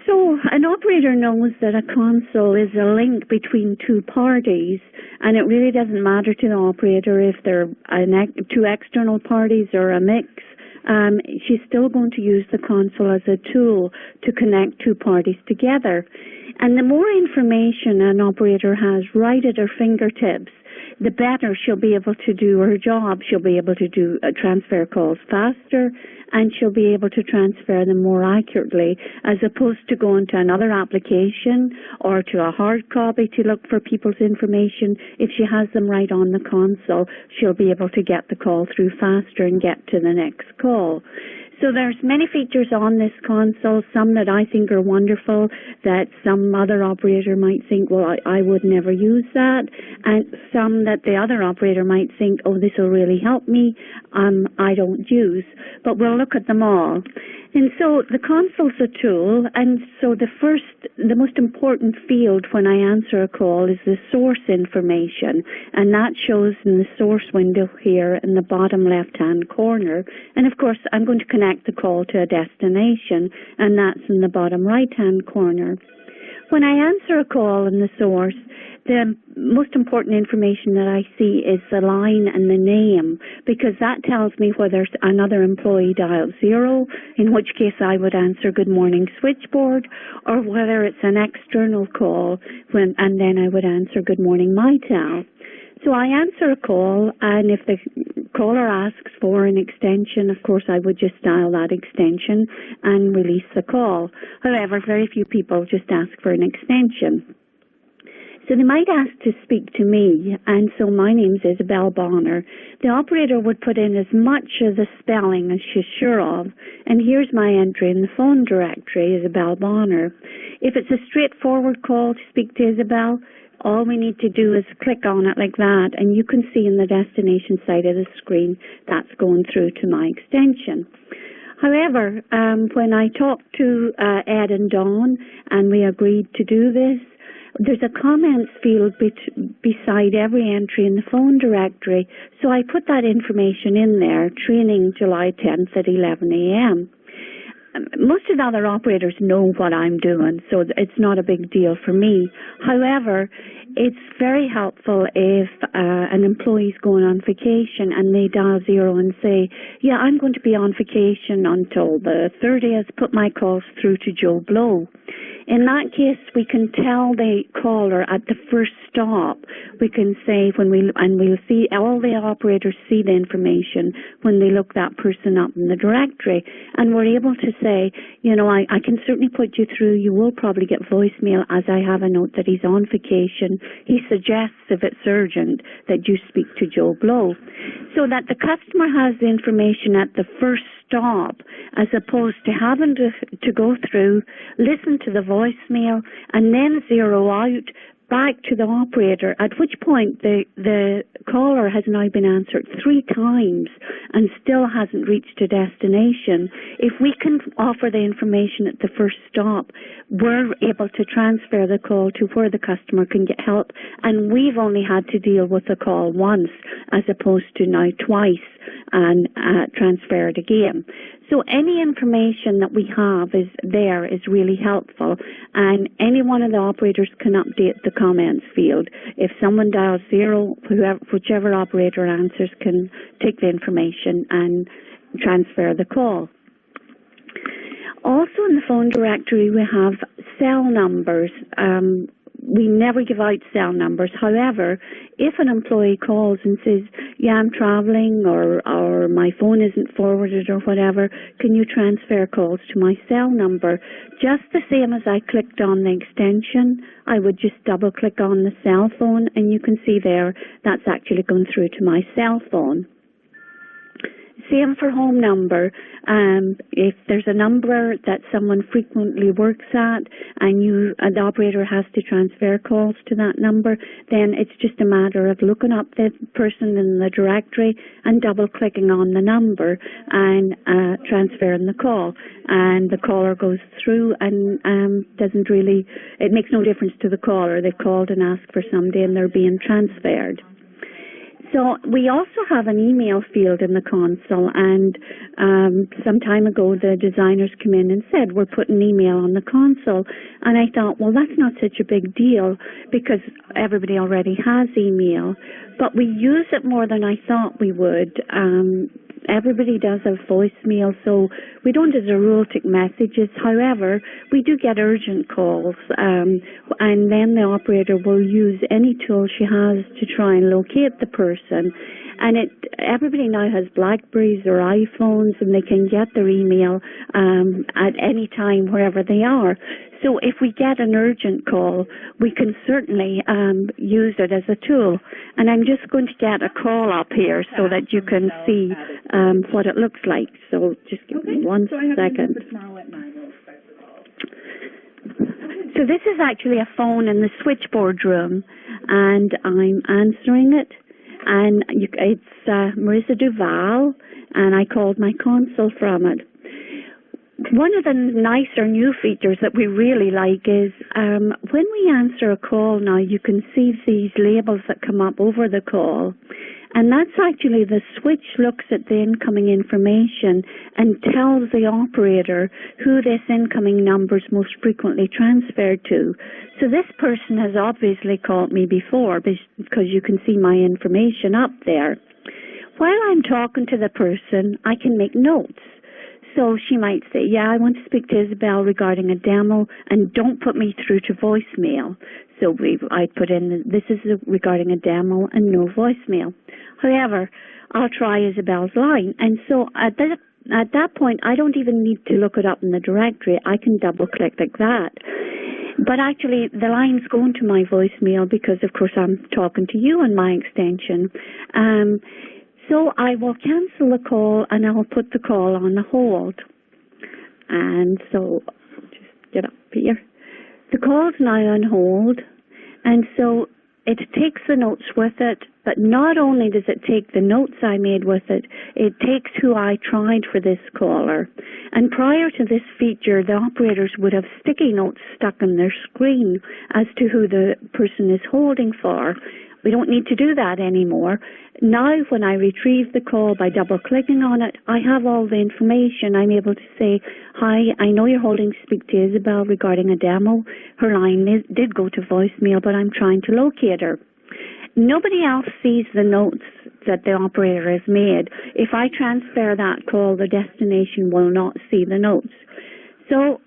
So an operator knows that a console is a link between two parties, and it really doesn't matter to the operator if they're two external parties or a mix. She's still going to use the console as a tool to connect two parties together. And the more information an operator has right at her fingertips, the better she'll be able to do her job. She'll be able to do transfer calls faster, and she'll be able to transfer them more accurately, as opposed to going to another application or to a hard copy to look for people's information. If she has them right on the console, she'll be able to get the call through faster and get to the next call. So there's many features on this console, some that I think are wonderful, that some other operator might think, well, I would never use that, and some that the other operator might think, oh, this will really help me, I don't use. But we'll look at them all. And so the console's a tool, and so the most important field when I answer a call is the source information, and that shows in the source window here in the bottom left-hand corner. And of course, I'm going to connect the call to a destination, and that's in the bottom right-hand corner. When I answer a call in the source, the most important information that I see is the line and the name, because that tells me whether another employee dialed 0, in which case I would answer good morning switchboard, or whether it's an external call, and then I would answer good morning MyTel. So I answer a call, and if the caller asks for an extension, of course I would just dial that extension and release the call. However, very few people just ask for an extension. So they might ask to speak to me, and so my name's Isabel Bonner. The operator would put in as much of the spelling as she's sure of, and here's my entry in the phone directory, Isabel Bonner. If it's a straightforward call to speak to Isabel, all we need to do is click on it like that, and you can see in the destination side of the screen that's going through to my extension. However, when I talked to Ed and Dawn, and we agreed to do this, there's a comments field beside every entry in the phone directory, so I put that information in there, training July 10th at 11 a.m. Most of the other operators know what I'm doing, so it's not a big deal for me. However, it's very helpful if an employee's going on vacation and they dial 0 and say, yeah, I'm going to be on vacation until the 30th, put my calls through to Joe Blow. In that case, we can tell the caller at the first stop. We can say we'll see, all the operators see the information when they look that person up in the directory. And we're able to say, you know, I can certainly put you through. You will probably get voicemail, as I have a note that he's on vacation. He suggests, if it's urgent, that you speak to Joe Blow. So that the customer has the information at the first stop, as opposed to having to go through, listen to the voicemail, and then zero out back to the operator, at which point the caller has now been answered 3 times and still hasn't reached a destination. If we can offer the information at the first stop, we're able to transfer the call to where the customer can get help, and we've only had to deal with the call once as opposed to now twice and transfer it again. So any information that we have is really helpful, and any one of the operators can update the comments field. If someone dials 0, whichever operator answers can take the information and transfer the call. Also in the phone directory we have cell numbers. We never give out cell numbers. However, if an employee calls and says, yeah, I'm traveling, or my phone isn't forwarded or whatever, can you transfer calls to my cell number? Just the same as I clicked on the extension, I would just double click on the cell phone, and you can see there that's actually going through to my cell phone. Same for home number. If there's a number that someone frequently works at and the operator has to transfer calls to that number, then it's just a matter of looking up the person in the directory and double-clicking on the number and transferring the call. And the caller goes through and it makes no difference to the caller. They've called and asked for somebody and they're being transferred. So we also have an email field in the console, and some time ago the designers came in and said, we're putting email on the console. And I thought, well, that's not such a big deal because everybody already has email. But we use it more than I thought we would. Everybody does have voicemail, so we don't, as a rule, take messages. However, we do get urgent calls, and then the operator will use any tool she has to try and locate the person. And everybody now has Blackberries or iPhones, and they can get their email at any time, wherever they are. So if we get an urgent call, we can certainly use it as a tool. And I'm just going to get a call up here so that you can see what it looks like. So just give me one second. So this is actually a phone in the switchboard room, and I'm answering it. And it's Marissa Duval, and I called my console from it. One of the nicer new features that we really like is when we answer a call now, you can see these labels that come up over the call. And that's actually the switch looks at the incoming information and tells the operator who this incoming number is most frequently transferred to. So this person has obviously called me before because you can see my information up there. While I'm talking to the person, I can make notes. So she might say, yeah, I want to speak to Isabel regarding a demo, and don't put me through to voicemail. So I put in, this is regarding a demo and no voicemail. However, I'll try Isabel's line. And so at that point, I don't even need to look it up in the directory. I can double-click like that. But actually, the line's going to my voicemail because, of course, I'm talking to you on my extension. So I will cancel the call, and I'll put the call on hold. And so just get up here. The call's now on hold, and so it takes the notes with it, but not only does it take the notes I made with it, it takes who I tried for this caller. And prior to this feature, the operators would have sticky notes stuck on their screen as to who the person is holding for. We don't need to do that anymore. Now, when I retrieve the call by double-clicking on it, I have all the information. I'm able to say, hi, I know you're holding to speak to Isabel regarding a demo. Her line did go to voicemail, but I'm trying to locate her. Nobody else sees the notes that the operator has made. If I transfer that call, the destination will not see the notes. So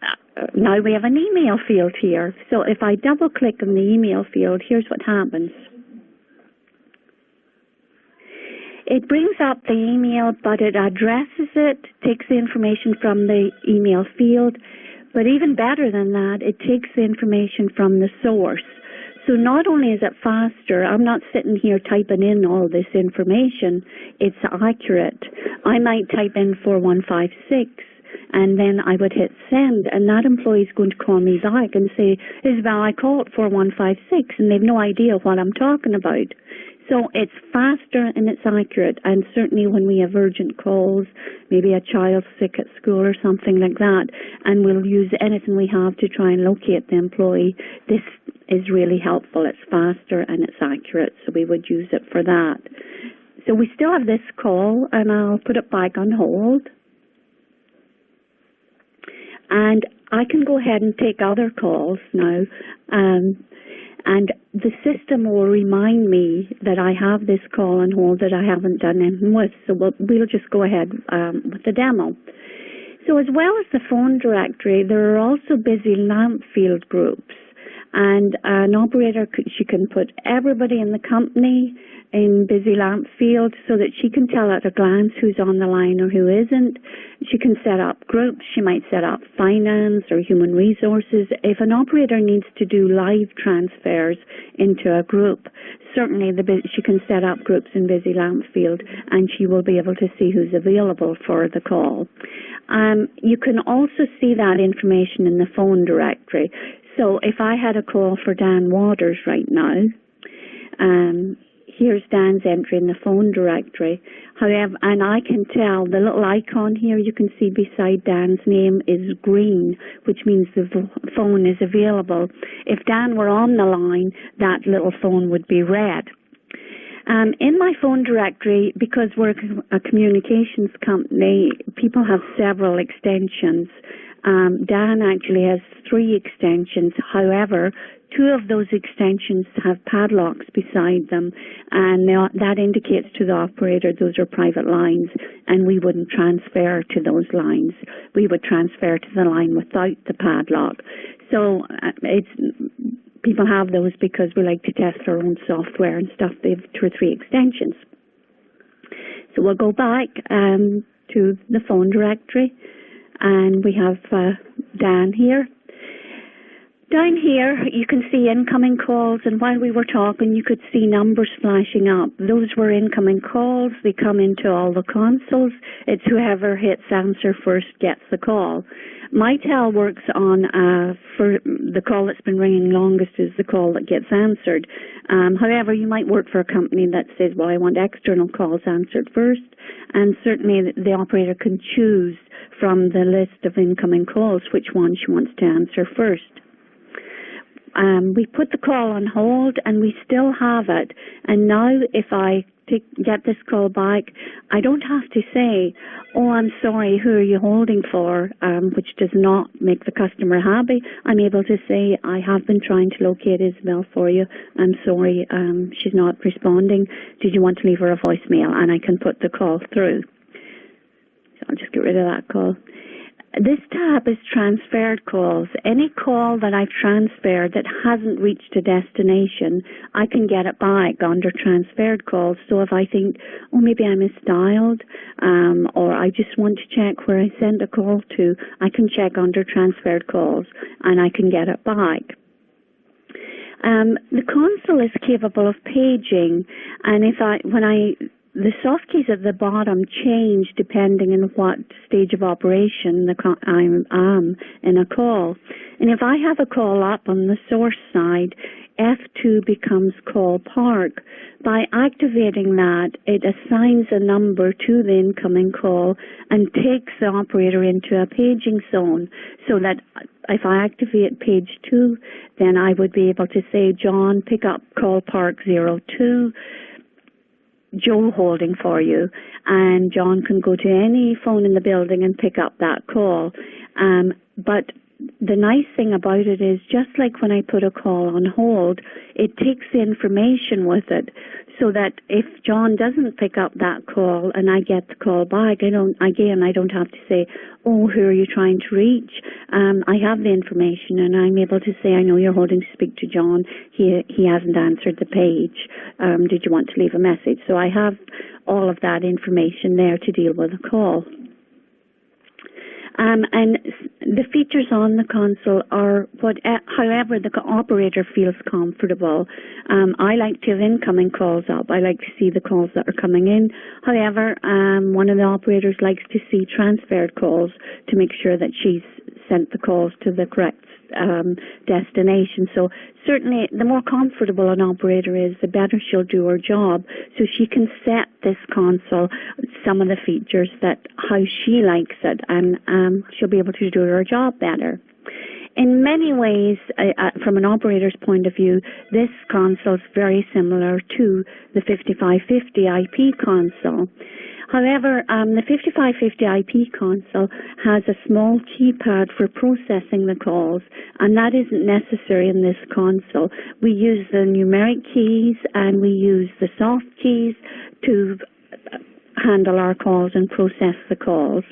now we have an email field here. So if I double-click on the email field, here's what happens. It brings up the email, but it addresses it, takes the information from the email field. But even better than that, it takes the information from the source. So not only is it faster, I'm not sitting here typing in all this information, it's accurate. I might type in 4156, and then I would hit send, and that employee is going to call me back and say, Isabel, I called 4156, and they've no idea what I'm talking about. So it's faster and it's accurate, and certainly when we have urgent calls, maybe a child's sick at school or something like that, and we'll use anything we have to try and locate the employee, this is really helpful. It's faster and it's accurate, so we would use it for that. So we still have this call, and I'll put it back on hold. And I can go ahead and take other calls now. And the system will remind me that I have this call on hold that I haven't done anything with. So we'll just go ahead with the demo. So as well as the phone directory, there are also busy lamp field groups. And an operator, she can put everybody in the company in busy lamp field so that she can tell at a glance who's on the line or who isn't. She can set up groups. She might set up finance or human resources. If an operator needs to do live transfers into a group, certainly she can set up groups in busy lamp field, and she will be able to see who's available for the call. You can also see that information in the phone directory. So if I had a call for Dan Waters right now, here's Dan's entry in the phone directory. However, and I can tell the little icon here you can see beside Dan's name is green, which means the phone is available. If Dan were on the line, that little phone would be red. In my phone directory, because we're a communications company, people have several extensions. Dan actually has 3 extensions. However, 2 of those extensions have padlocks beside them, and that indicates to the operator those are private lines, and we wouldn't transfer to those lines. We would transfer to the line without the padlock. So people have those because we like to test our own software and stuff. They have 2 or 3 extensions. So we'll go back to the phone directory, and we have Dan here. Down here, you can see incoming calls, and while we were talking, you could see numbers flashing up. Those were incoming calls. They come into all the consoles. It's whoever hits answer first gets the call. MyTel works on for the call that's been ringing longest is the call that gets answered. However, you might work for a company that says, well, I want external calls answered first, and certainly the operator can choose from the list of incoming calls which one she wants to answer first. We put the call on hold, and we still have it. And now if I get this call back, I don't have to say, oh, I'm sorry, who are you holding for, which does not make the customer happy. I'm able to say, I have been trying to locate Isabel for you. I'm sorry, she's not responding. Did you want to leave her a voicemail? And I can put the call through. So I'll just get rid of that call. This tab is transferred calls. Any call that I've transferred that hasn't reached a destination, I can get it back under transferred calls. So if I think, oh, maybe I misdialed, or I just want to check where I sent a call to, I can check under transferred calls and I can get it back. The console is capable of paging, and the soft keys at the bottom change depending on what stage of operation I'm in a call. And if I have a call up on the source side, F2 becomes call park. By activating that, it assigns a number to the incoming call and takes the operator into a paging zone, so that if I activate page 2, then I would be able to say, John, pick up call park 02, Joe holding for you, and John can go to any phone in the building and pick up that call. But the nice thing about it is, just like when I put a call on hold, it takes the information with it, so that if John doesn't pick up that call and I get the call back, I don't have to say, oh, who are you trying to reach? I have the information, and I'm able to say, I know you're holding to speak to John. He hasn't answered the page. Did you want to leave a message? So I have all of that information there to deal with a call. And the features on the console are however the operator feels comfortable. I like to have incoming calls up. I like to see the calls that are coming in. However, one of the operators likes to see transferred calls to make sure that she's sent the calls to the correct destination. So certainly the more comfortable an operator is, the better she'll do her job. So she can set this console some of the features that how she likes it, and she'll be able to do her job better. In many ways, from an operator's point of view, this console is very similar to the 5550 IP console. However, the 5550 IP console has a small keypad for processing the calls, and that isn't necessary in this console. We use the numeric keys and we use the soft keys to handle our calls and process the calls.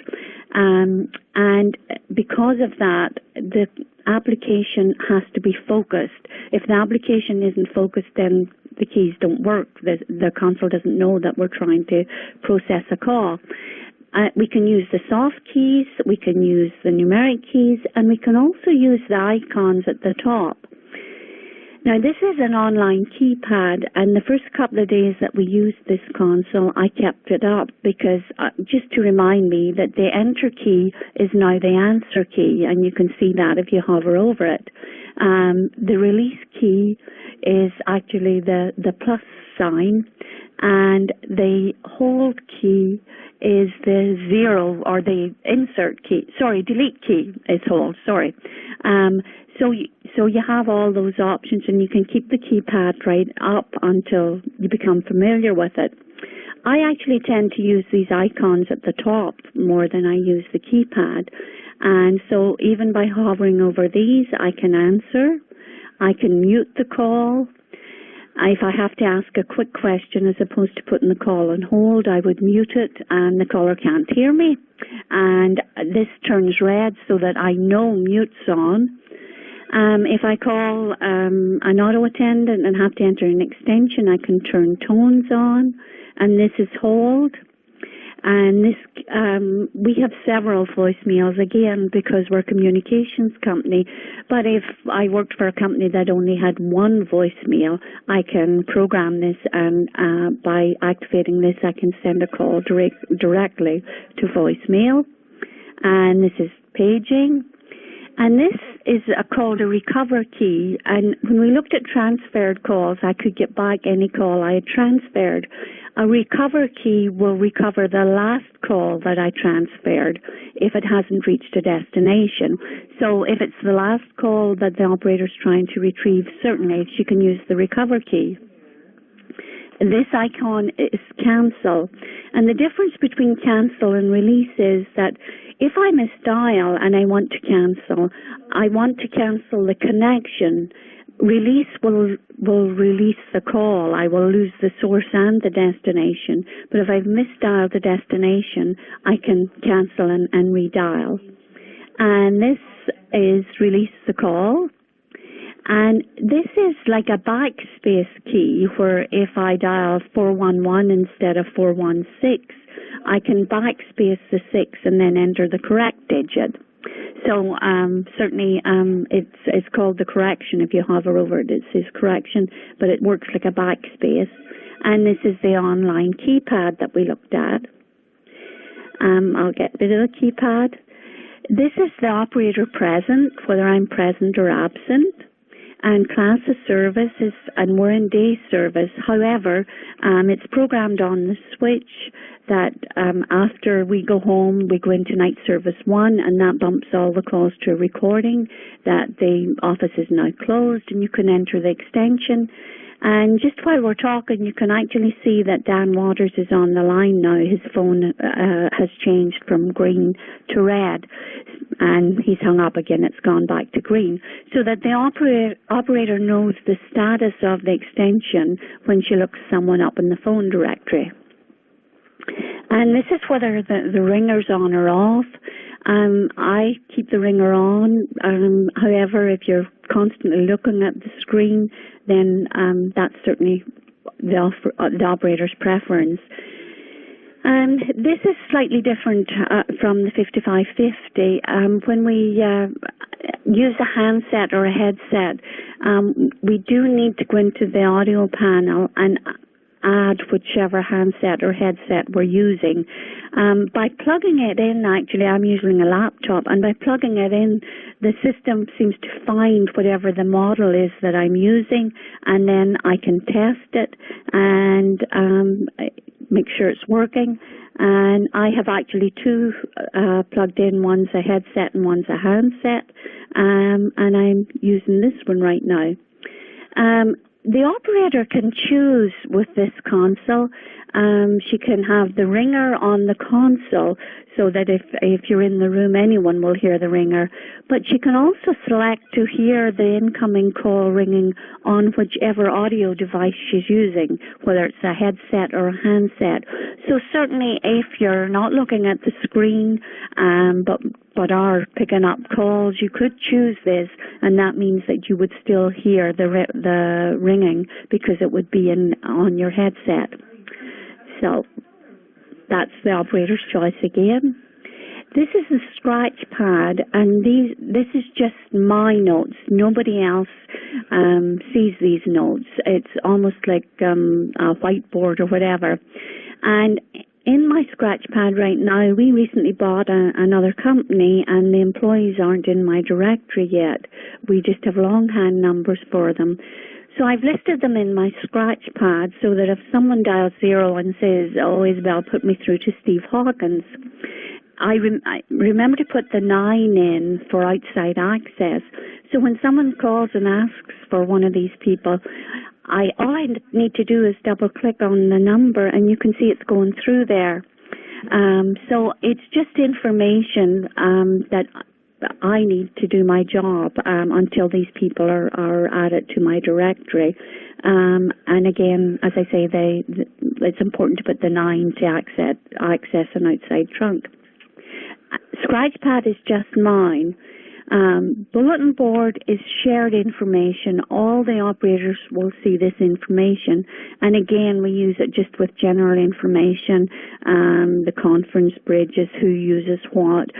And because of that, the application has to be focused. If the application isn't focused, then the keys don't work. The console doesn't know that we're trying to process a call. We can use the soft keys, we can use the numeric keys, and we can also use the icons at the top. Now, this is an online keypad, and the first couple of days that we used this console, I kept it up because just to remind me that the enter key is now the answer key, and you can see that if you hover over it. The release key is actually the plus sign, and the hold key is the 0, or the insert key. Sorry, delete key is hold. Sorry. So you have all those options, and you can keep the keypad right up until you become familiar with it. I actually tend to use these icons at the top more than I use the keypad. And so even by hovering over these, I can answer. I can mute the call. If I have to ask a quick question as opposed to putting the call on hold, I would mute it and the caller can't hear me. And this turns red so that I know mute's on. If I call an auto attendant and have to enter an extension, I can turn tones on, and this is hold. And this, we have several voicemails, again, because we're a communications company. But if I worked for a company that only had one voicemail, I can program this, and by activating this, I can send a call directly to voicemail. And this is paging. And this is called a recover key. And when we looked at transferred calls, I could get back any call I had transferred. A recover key will recover the last call that I transferred if it hasn't reached a destination. So if it's the last call that the operator's trying to retrieve, certainly she can use the recover key. This icon is cancel. And the difference between cancel and release is that if I misdial and I want to cancel the connection. Release will release the call. I will lose the source and the destination. But if I've misdialed the destination, I can cancel and redial. And this is release the call. And this is like a backspace key where if I dial 411 instead of 416, I can backspace the 6 and then enter the correct digit. So certainly it's called the correction. If you hover over it, it says correction, but it works like a backspace. And this is the online keypad that we looked at. I'll get rid of the keypad. This is the operator present, whether I'm present or absent. And class of service is, and we're in day service. However, it's programmed on the switch that after we go home, we go into night service 1, and that bumps all the calls to a recording that the office is now closed, and you can enter the extension. And just while we're talking, you can actually see that Dan Waters is on the line now. His phone has changed from green to red, and he's hung up again. It's gone back to green, so that the operator knows the status of the extension when she looks someone up in the phone directory. And this is whether the ringer's on or off. I keep the ringer on. However, if you're constantly looking at the screen, then that's certainly the operator's preference. And this is slightly different from the 5550. When we use a handset or a headset, we do need to go into the audio panel and add whichever handset or headset we're using. By plugging it in, actually, I'm using a laptop, and by plugging it in, the system seems to find whatever the model is that I'm using, and then I can test it and make sure it's working. And I have actually two plugged in. One's a headset and one's a handset, and I'm using this one right now. The operator can choose with this console. She can have the ringer on the console so that if you're in the room, anyone will hear the ringer. But she can also select to hear the incoming call ringing on whichever audio device she's using, whether it's a headset or a handset. So certainly if you're not looking at the screen but are picking up calls, you could choose this, and that means that you would still hear the ringing because it would be on your headset. So that's the operator's choice again. This is the scratch pad, and this is just my notes. Nobody else sees these notes. It's almost like a whiteboard or whatever. And in my scratch pad right now, we recently bought another company, and the employees aren't in my directory yet. We just have longhand numbers for them. So I've listed them in my scratch pad so that if someone dials 0 and says, "Oh, Isabel, put me through to Steve Hawkins," I remember to put the 9 in for outside access So when someone calls and asks for one of these people, all I need to do is double click on the number and you can see it's going through there. So it's just information that I need to do my job until these people are added to my directory. And again, as I say, it's important to put the 9 to access an outside trunk. Scratchpad is just mine. Bulletin board is shared information. All the operators will see this information, and again we use it just with general information, the conference bridges, who uses what.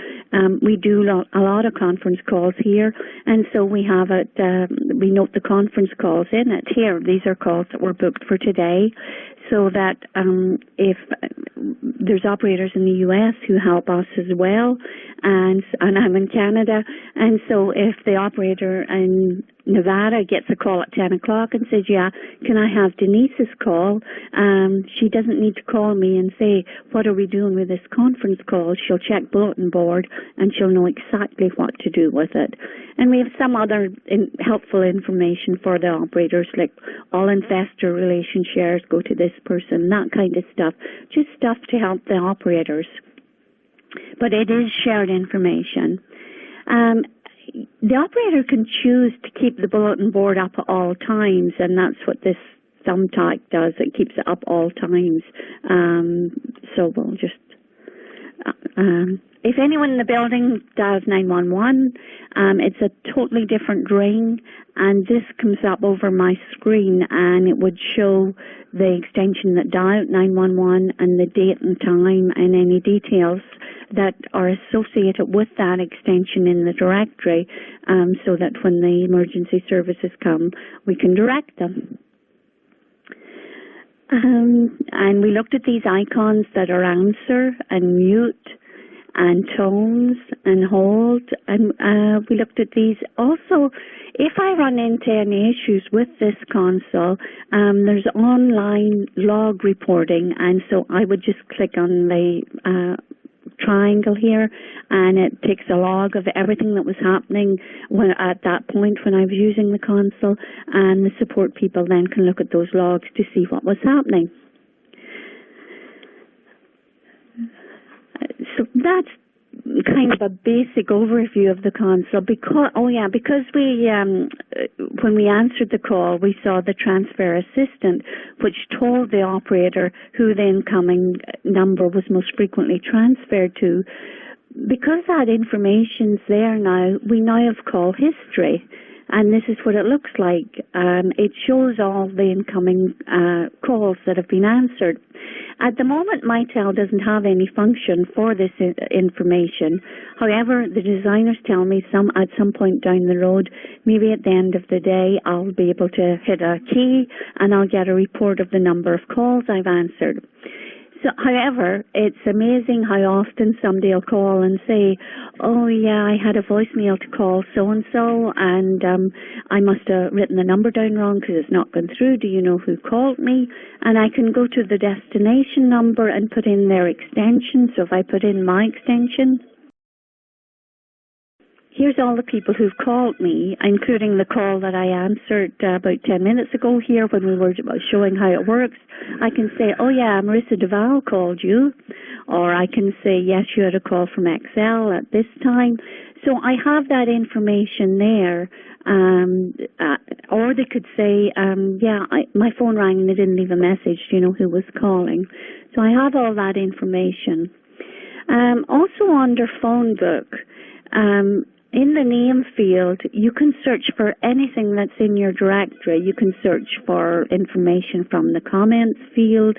We do a lot of conference calls here, and so we have it, we note the conference calls in it here. These are calls that were booked for today, so that if there's operators in the US who help us as well, and I'm in Canada, and so if the operator in Nevada gets a call at 10 o'clock and says, yeah, can I have Denise's call? She doesn't need to call me and say, what are we doing with this conference call? She'll check bulletin board and she'll know exactly what to do with it. And we have some other helpful information for the operators, like all investor relation shares go to this person, that kind of stuff. Just stuff to help the operators. But it is shared information. The operator can choose to keep the bulletin board up at all times, and that's what this thumbtack does. It keeps it up all times. So we'll just... if anyone in the building dials 911, it's a totally different ring, and this comes up over my screen, and it would show the extension that dialed 911 and the date and time and any details that are associated with that extension in the directory, so that when the emergency services come, we can direct them. And we looked at these icons that are answer and mute and tones and hold, and we looked at these. Also, if I run into any issues with this console, there's online log reporting, and so I would just click on the triangle here, and it takes a log of everything that was happening at that point when I was using the console, and the support people then can look at those logs to see what was happening. So that's kind of a basic overview of the console. Because we, when we answered the call, we saw the transfer assistant, which told the operator who the incoming number was most frequently transferred to. Because that information's there now, we now have call history. And this is what it looks like. It shows all the incoming calls that have been answered. At the moment, Mitel doesn't have any function for this information. However, the designers tell me at some point down the road, maybe at the end of the day, I'll be able to hit a key and I'll get a report of the number of calls I've answered. So, however, it's amazing how often somebody will call and say, oh, yeah, I had a voicemail to call so-and-so, and I must have written the number down wrong because it's not gone through. Do you know who called me? And I can go to the destination number and put in their extension. So if I put in my extension, here's all the people who've called me, including the call that I answered about 10 minutes ago here when we were showing how it works. I can say, oh yeah, Marissa Duval called you. Or I can say, yes, you had a call from XL at this time. So I have that information there. Or they could say, my phone rang and they didn't leave a message, do you know who was calling? So I have all that information. Also under phone book, in the name field, you can search for anything that's in your directory. You can search for information from the comments field.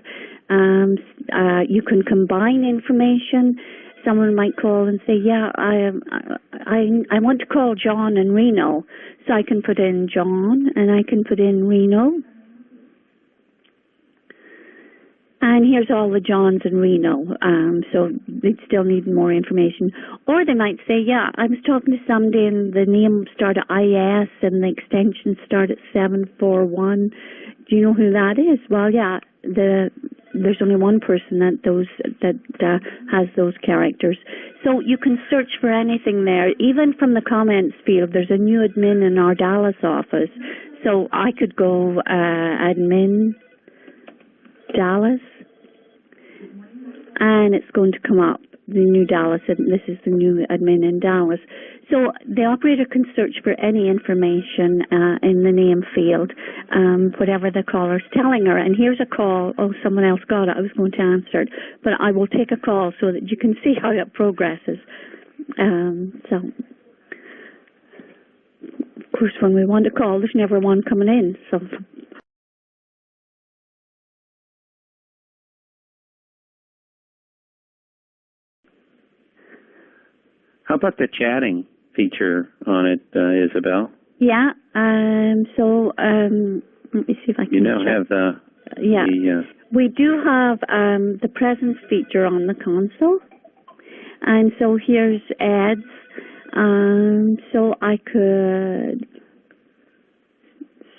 You can combine information. Someone might call and say, yeah, I want to call John in Reno. So I can put in John and I can put in Reno. And here's all the Johns in Reno, so they'd still need more information. Or they might say, yeah, I was talking to somebody and the name started IS and the extension started 741. Do you know who that is? Well, yeah, the there's only one person that has those characters. So you can search for anything there. Even from the comments field, there's a new admin in our Dallas office. So I could go admin Dallas, and it's going to come up, the new Dallas, and this is the new admin in Dallas. So the operator can search for any information in the name field, whatever the caller's telling her. And here's a call. Oh, someone else got it. I was going to answer it. But I will take a call so that you can see how it progresses. So, of course, when we want to call, there's never one coming in. So. How about the chatting feature on it, Isabel? Yeah. Let me see if I can. You now have the. Yeah. We do have the presence feature on the console, and so here's ads. So I could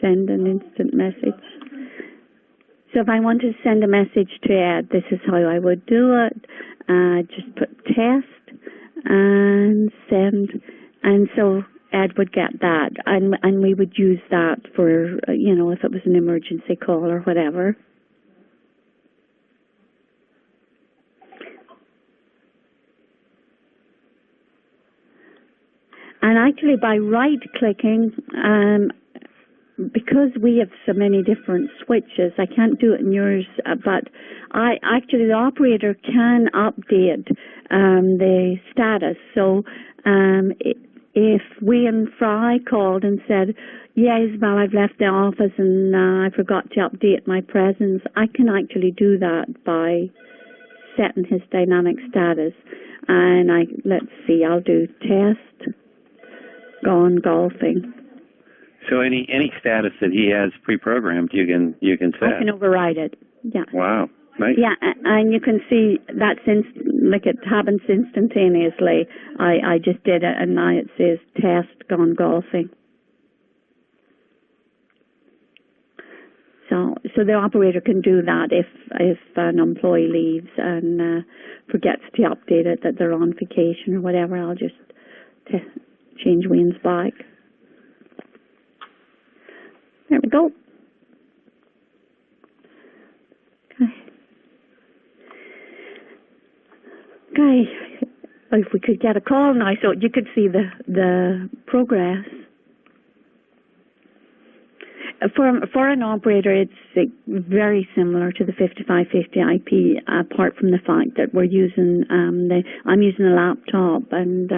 send an instant message. So if I wanted to send a message to Ed, this is how I would do it. Just put test and send, and so Ed would get that, and we would use that for, you know, if it was an emergency call or whatever. And actually by right-clicking, because we have so many different switches, I can't do it in yours, but the operator can update the status. So if we and Fry called and said, yeah, Isabel, I've left the office and I forgot to update my presence, I can actually do that by setting his dynamic status. And let's see, I'll do test, gone golfing. So any status that he has pre-programmed, you can set. I can override it. Yeah. Wow. Nice. Yeah, and you can see that's like it happens instantaneously. I just did it, and now it says test gone golfing. So the operator can do that if an employee leaves and forgets to update it that they're on vacation or whatever. I'll just change Wayne's back. There we go. Okay. If we could get a call now so you could see the progress. For an operator, it's very similar to the 5550 IP, apart from the fact that we're using I'm using a laptop and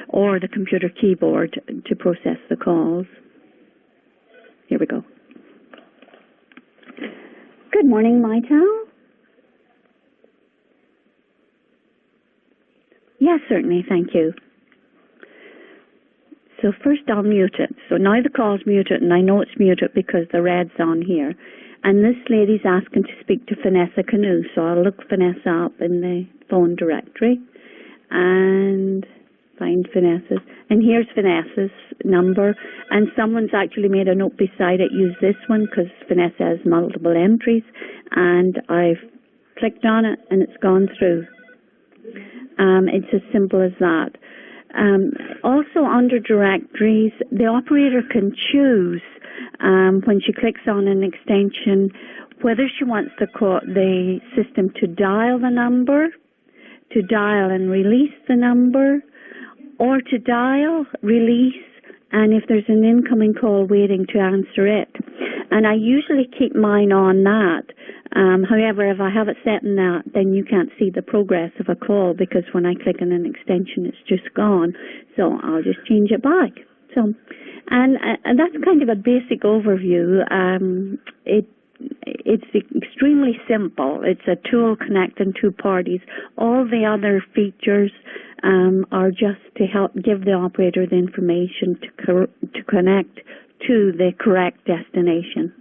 or the computer keyboard to process the calls. Here we go. Good morning, Mytel. Yes, certainly, thank you. So first I'll mute it. So now the call's muted, and I know it's muted because the red's on here. And this lady's asking to speak to Vanessa Canoe, so I'll look Vanessa up in the phone directory and find Vanessa's. And here's Vanessa's number, and someone's actually made a note beside it, use this one, because Vanessa has multiple entries, and I've clicked on it, and it's gone through. It's as simple as that. Also under directories, the operator can choose when she clicks on an extension whether she wants the system to dial the number, to dial and release the number, or to dial, release, and if there's an incoming call waiting to answer it. And I usually keep mine on that. However, if I have it set in that, then you can't see the progress of a call because when I click on an extension, it's just gone. So I'll just change it back. So, and that's kind of a basic overview. It's extremely simple. It's a tool connecting two parties. All the other features are just to help give the operator the information to connect to the correct destination.